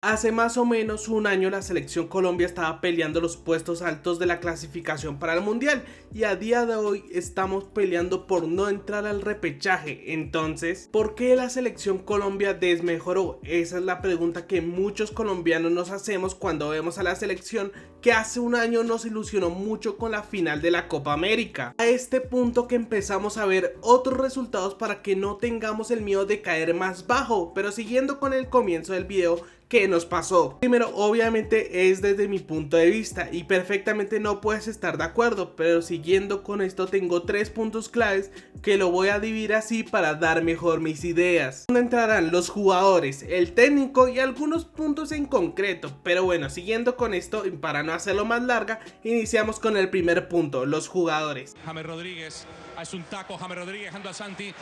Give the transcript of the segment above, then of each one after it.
Hace más o menos un año la selección Colombia estaba peleando los puestos altos de la clasificación para el mundial y a día de hoy estamos peleando por no entrar al repechaje. Entonces, ¿por qué la selección Colombia desmejoró? Esa es la pregunta que muchos colombianos nos hacemos cuando vemos a la selección que hace un año nos ilusionó mucho con la final de la Copa América. A este punto que empezamos a ver otros resultados para que no tengamos el miedo de caer más bajo. Pero siguiendo con el comienzo del video, ¿qué nos pasó? Primero, obviamente es desde mi punto de vista y perfectamente no puedes estar de acuerdo, pero siguiendo con esto tengo 3 puntos claves que lo voy a dividir así para dar mejor mis ideas. Donde entrarán los jugadores, el técnico y algunos puntos en concreto. Pero bueno, siguiendo con esto y para no hacerlo más larga, iniciamos con el primer punto, los jugadores. James Rodríguez, es un taco, James Rodríguez anda a Santi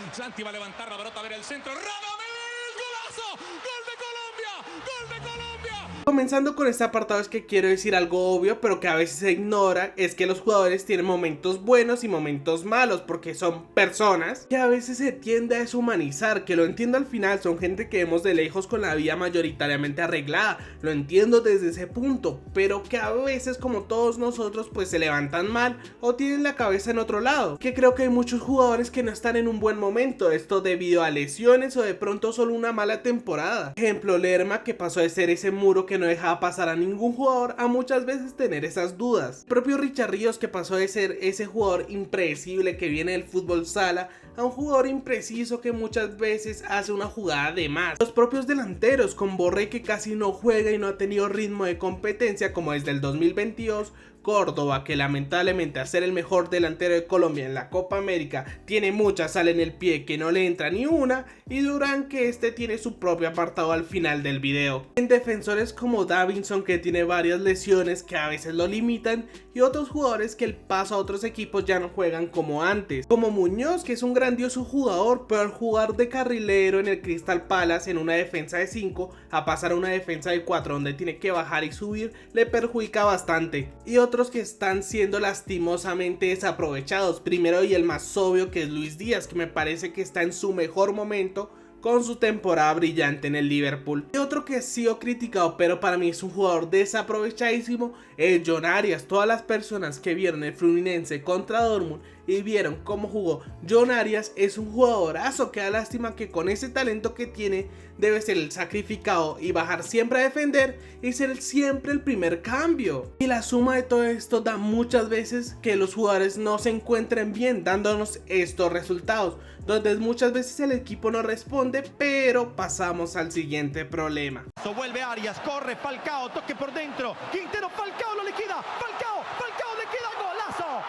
va a levantar la pelota a ver el centro, Radamés, golazo, gol de Colombia, gol de Colombia. Comenzando con este apartado es que quiero decir algo obvio pero que a veces se ignora, es que los jugadores tienen momentos buenos y momentos malos porque son personas que a veces se tiende a deshumanizar, que lo entiendo al final, son gente que vemos de lejos con la vida mayoritariamente arreglada, lo entiendo desde ese punto, pero que a veces como todos nosotros pues se levantan mal o tienen la cabeza en otro lado, que creo que hay muchos jugadores que no están en un buen momento, esto debido a lesiones o de pronto solo una mala temporada. Ejemplo, Lerma, que pasó de ser ese muro que no dejaba pasar a ningún jugador a muchas veces tener esas dudas. El propio Richard Ríos, que pasó de ser ese jugador impredecible que viene del fútbol sala a un jugador impreciso que muchas veces hace una jugada de más. Los propios delanteros, con Borré que casi no juega y no ha tenido ritmo de competencia como desde el 2022, Córdoba, que lamentablemente a ser el mejor delantero de Colombia en la Copa América tiene mucha sal en el pie que no le entra ni una, y Durán, que este tiene su propio apartado al final del video. En defensores como Davinson, que tiene varias lesiones que a veces lo limitan, y otros jugadores que el paso a otros equipos ya no juegan como antes, como Muñoz, que es un grandioso jugador, pero al jugar de carrilero en el Crystal Palace en una defensa de 5 a pasar a una defensa de 4 donde tiene que bajar y subir le perjudica bastante. Y otros que están siendo lastimosamente desaprovechados, primero y el más obvio, que es Luis Díaz, que me parece que está en su mejor momento con su temporada brillante en el Liverpool. Y otro que ha sido criticado pero para mí es un jugador desaprovechadísimo es John Arias. Todas las personas que vieron el Fluminense contra Dortmund y vieron cómo jugó John Arias, es un jugadorazo, que da lástima que con ese talento que tiene debe ser el sacrificado y bajar siempre a defender y ser siempre el primer cambio. Y la suma de todo esto da muchas veces que los jugadores no se encuentren bien dándonos estos resultados, donde muchas veces el equipo no responde, pero pasamos al siguiente problema. Vuelve Arias, corre Falcao, toque por dentro, Quintero, Falcao lo liquida, Falcao le queda, golazo.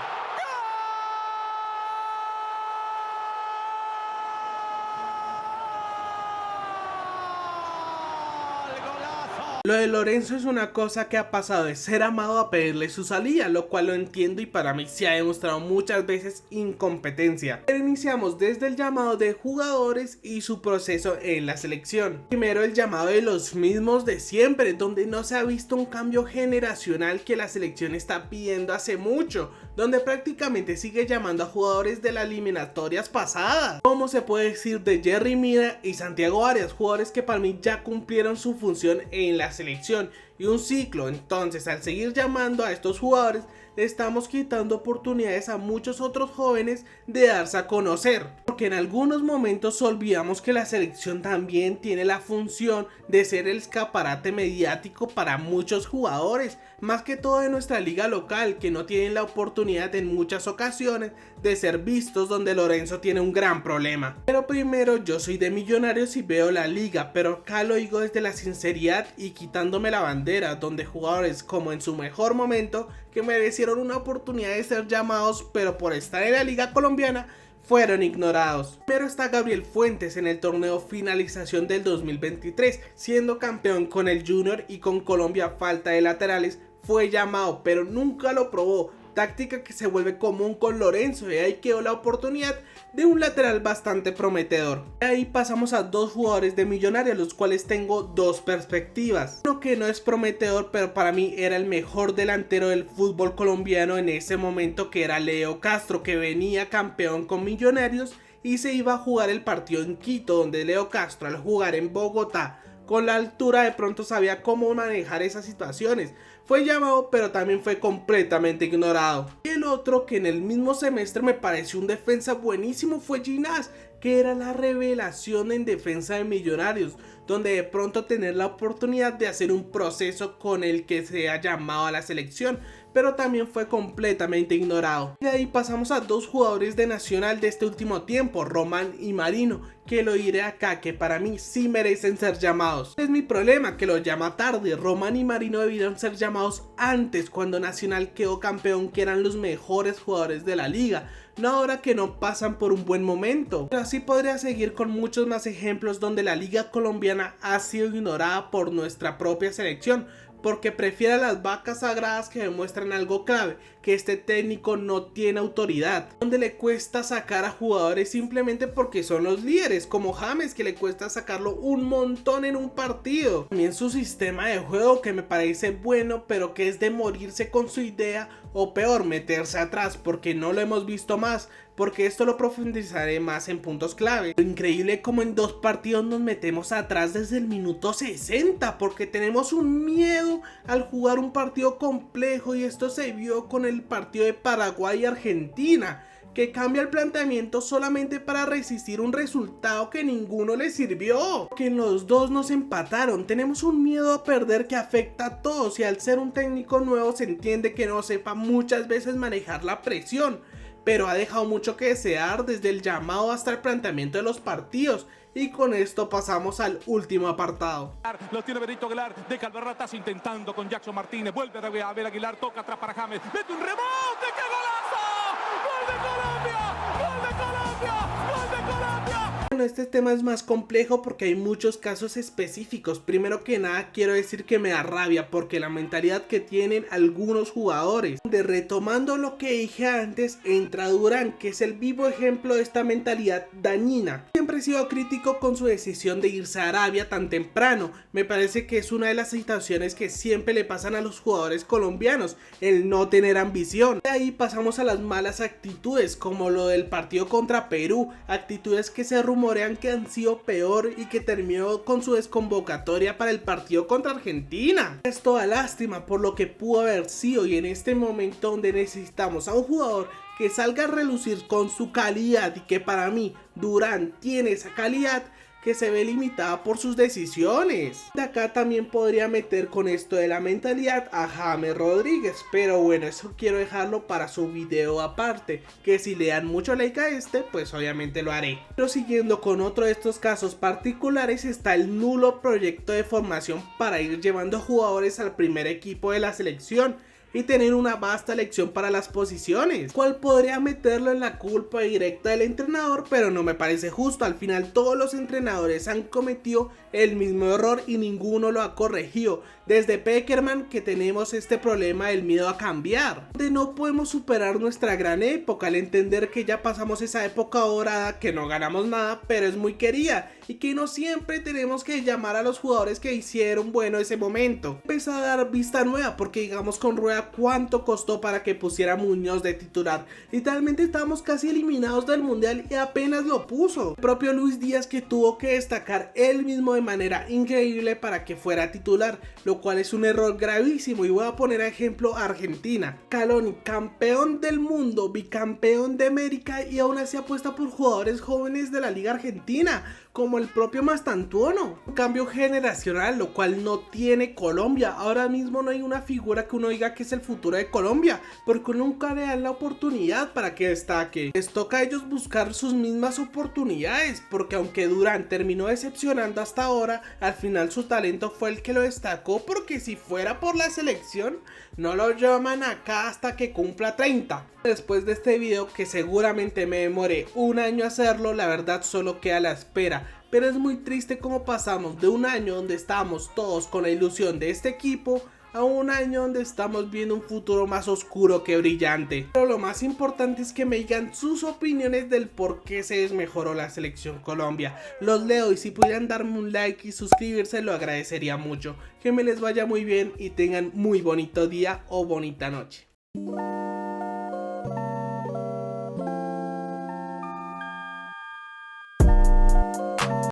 Lo de Lorenzo es una cosa que ha pasado de ser amado a pedirle su salida, lo cual lo entiendo y para mí se ha demostrado muchas veces incompetencia. Pero iniciamos desde el llamado de jugadores y su proceso en la selección. Primero, el llamado de los mismos de siempre, donde no se ha visto un cambio generacional que la selección está pidiendo hace mucho, donde prácticamente sigue llamando a jugadores de las eliminatorias pasadas, como se puede decir de Jerry Mina y Santiago Arias, jugadores que para mí ya cumplieron su función en la selección y un ciclo. Entonces, al seguir llamando a estos jugadores, le estamos quitando oportunidades a muchos otros jóvenes de darse a conocer, porque en algunos momentos olvidamos que la selección también tiene la función de ser el escaparate mediático para muchos jugadores, más que todo de nuestra liga local, que no tienen la oportunidad en muchas ocasiones de ser vistos, donde Lorenzo tiene un gran problema. Pero primero, yo soy de Millonarios y veo la liga, pero acá lo digo desde la sinceridad y quitándome la bandera, donde jugadores como en su mejor momento, que merecieron una oportunidad de ser llamados, pero por estar en la liga colombiana fueron ignorados. Pero está Gabriel Fuentes en el torneo finalización del 2023, siendo campeón con el Junior y con Colombia a falta de laterales, fue llamado pero nunca lo probó, táctica que se vuelve común con Lorenzo, y ahí quedó la oportunidad de un lateral bastante prometedor. De ahí pasamos a dos jugadores de Millonarios, los cuales tengo dos perspectivas. Uno que no es prometedor, pero para mí era el mejor delantero del fútbol colombiano en ese momento, que era Leo Castro, que venía campeón con Millonarios y se iba a jugar el partido en Quito, donde Leo Castro, al jugar en Bogotá con la altura de pronto sabía cómo manejar esas situaciones. Fue llamado, pero también fue completamente ignorado. Y el otro que en el mismo semestre me pareció un defensa buenísimo fue Ginás, que era la revelación en defensa de Millonarios, donde de pronto tener la oportunidad de hacer un proceso con el que se ha llamado a la selección, pero también fue completamente ignorado. De ahí pasamos a dos jugadores de Nacional de este último tiempo, Román y Marino, que lo diré acá, que para mí sí merecen ser llamados. Es mi problema, que lo llama tarde. Román y Marino debieron ser llamados antes, cuando Nacional quedó campeón, que eran los mejores jugadores de la liga, no ahora que no pasan por un buen momento. Pero así podría seguir con muchos más ejemplos donde la liga colombiana ha sido ignorada por nuestra propia selección, porque prefiere a las vacas sagradas que demuestran algo clave, que este técnico no tiene autoridad, donde le cuesta sacar a jugadores simplemente porque son los líderes, como James, que le cuesta sacarlo un montón en un partido. También su sistema de juego, que me parece bueno, pero que es de morirse con su idea, o peor, meterse atrás, porque no lo hemos visto más, porque esto lo profundizaré más en puntos clave. Lo increíble como en 2 partidos nos metemos atrás desde el minuto 60, porque tenemos un miedo al jugar un partido complejo, y esto se vio con el partido de Paraguay y Argentina, que cambia el planteamiento solamente para resistir un resultado que ninguno le sirvió, que en los dos nos empataron. Tenemos un miedo a perder que afecta a todos, y al ser un técnico nuevo se entiende que no sepa muchas veces manejar la presión, pero ha dejado mucho que desear desde el llamado hasta el planteamiento de los partidos. Y con esto pasamos al último apartado. Lo tiene Benito Aguilar, de Calverratas intentando con Jackson Martínez, vuelve a ver Aguilar, toca atrás para James, mete un rebote, ¡qué golazo! ¡Gol de Colombia! ¡Gol de Colombia! ¡Gol de Colombia! Bueno, este tema es más complejo porque hay muchos casos específicos. Primero que nada quiero decir que me da rabia porque la mentalidad que tienen algunos jugadores. Retomando lo que dije antes, entra Durán, que es el vivo ejemplo de esta mentalidad dañina. Siempre he sido crítico con su decisión de irse a Arabia tan temprano. Me parece que es una de las situaciones que siempre le pasan a los jugadores colombianos, el no tener ambición. De ahí pasamos a las malas actitudes, como lo del partido contra Perú, actitudes que se rumorean que han sido peor y que terminó con su desconvocatoria para el partido contra Argentina. Es toda lástima por lo que pudo haber sido, y en este momento donde necesitamos a un jugador que salga a relucir con su calidad, y que para mí Durán tiene esa calidad, que se ve limitada por sus decisiones. De acá también podría meter con esto de la mentalidad a James Rodríguez, pero bueno, eso quiero dejarlo para su video aparte, que si le dan mucho like a este, pues obviamente lo haré. Pero siguiendo con otro de estos casos particulares, está el nulo proyecto de formación para ir llevando jugadores al primer equipo de la selección y tener una vasta elección para las posiciones, cual podría meterlo en la culpa directa del entrenador, pero no me parece justo. Al final todos los entrenadores han cometido el mismo error y ninguno lo ha corregido. Desde Peckerman, que tenemos este problema del miedo a cambiar, de no podemos superar nuestra gran época, al entender que ya pasamos esa época dorada, que no ganamos nada, pero es muy querida, y que no siempre tenemos que llamar a los jugadores que hicieron bueno ese momento. Empieza a dar vista nueva, porque digamos con Rueda, ¿cuánto costó para que pusiera Muñoz de titular? Literalmente estábamos casi eliminados del mundial y apenas lo puso. El propio Luis Díaz, que tuvo que destacar él mismo de manera increíble para que fuera titular, lo cual es un error gravísimo. Y voy a poner a ejemplo a Argentina. Scaloni, campeón del mundo, bicampeón de América, y aún así apuesta por jugadores jóvenes de la liga argentina, como el propio Mastantuono. Un cambio generacional, lo cual no tiene Colombia. Ahora mismo no hay una figura que uno diga que es el futuro de Colombia, porque nunca le dan la oportunidad para que destaque. Les toca a ellos buscar sus mismas oportunidades, porque aunque Durán terminó decepcionando hasta ahora, al final su talento fue el que lo destacó, porque si fuera por la selección, no lo llaman acá hasta que cumpla 30. Después de este video, que seguramente me demoré un año hacerlo, la verdad solo queda la espera. Pero es muy triste cómo pasamos de un año donde estábamos todos con la ilusión de este equipo a un año donde estamos viendo un futuro más oscuro que brillante. Pero lo más importante es que me digan sus opiniones del por qué se desmejoró la selección Colombia. Los leo, y si pudieran darme un like y suscribirse lo agradecería mucho. Que me les vaya muy bien y tengan muy bonito día o bonita noche.